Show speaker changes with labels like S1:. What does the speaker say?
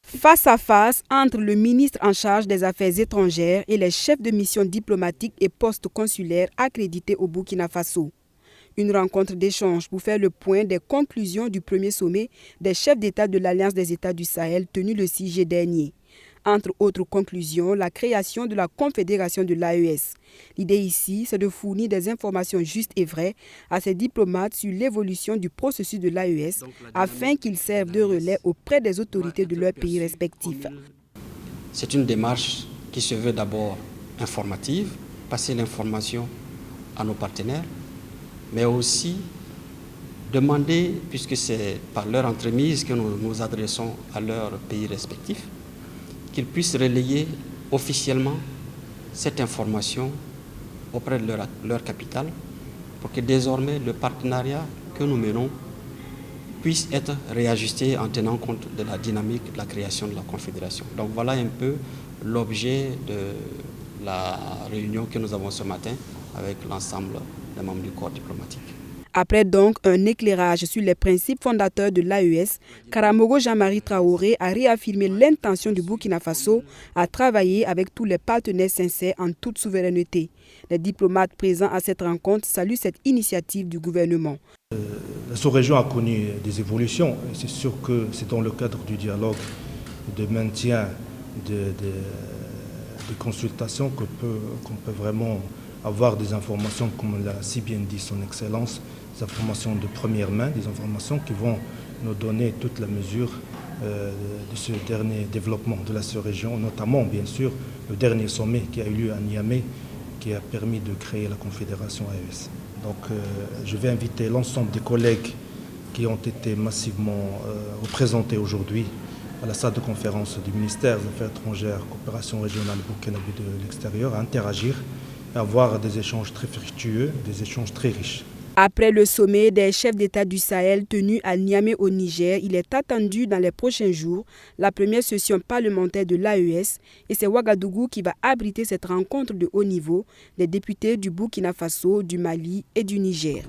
S1: Face à face entre le ministre en charge des Affaires étrangères et les chefs de mission diplomatiques et postes consulaires accrédités au Burkina Faso. Une rencontre d'échange pour faire le point des conclusions du premier sommet des chefs d'État de l'Alliance des États du Sahel tenu le 6 juillet dernier. Entre autres conclusions, la création de la Confédération de l'AES. L'idée ici, c'est de fournir des informations justes et vraies à ces diplomates sur l'évolution du processus de l'AES afin qu'ils servent de relais auprès des autorités de leurs pays respectifs.
S2: C'est une démarche qui se veut d'abord informative, passer l'information à nos partenaires, mais aussi demander, puisque c'est par leur entremise que nous nous adressons à leurs pays respectifs, qu'ils puissent relayer officiellement cette information auprès de leur capitale pour que désormais le partenariat que nous menons puisse être réajusté en tenant compte de la dynamique de la création de la Confédération. Donc voilà un peu l'objet de la réunion que nous avons ce matin avec l'ensemble des membres du corps diplomatique.
S1: Après donc un éclairage sur les principes fondateurs de l'AES, Karamogo Jean-Marie Traoré a réaffirmé l'intention du Burkina Faso à travailler avec tous les partenaires sincères en toute souveraineté. Les diplomates présents à cette rencontre saluent cette initiative du gouvernement.
S3: La sous-région a connu des évolutions. C'est sûr que c'est dans le cadre du dialogue, de maintien, de consultation qu'on peut vraiment avoir des informations, comme l'a si bien dit son Excellence, des informations de première main, des informations qui vont nous donner toute la mesure de ce dernier développement de la sous-région, notamment bien sûr le dernier sommet qui a eu lieu à Niamey, qui a permis de créer la Confédération AES. Donc je vais inviter l'ensemble des collègues qui ont été massivement représentés aujourd'hui à la salle de conférence du ministère des Affaires étrangères, coopération régionale burkinabé de l'extérieur, à interagir et avoir des échanges très fructueux, des échanges très riches.
S1: Après le sommet des chefs d'État du Sahel tenu à Niamey au Niger, il est attendu dans les prochains jours la première session parlementaire de l'AES et c'est Ouagadougou qui va abriter cette rencontre de haut niveau des députés du Burkina Faso, du Mali et du Niger.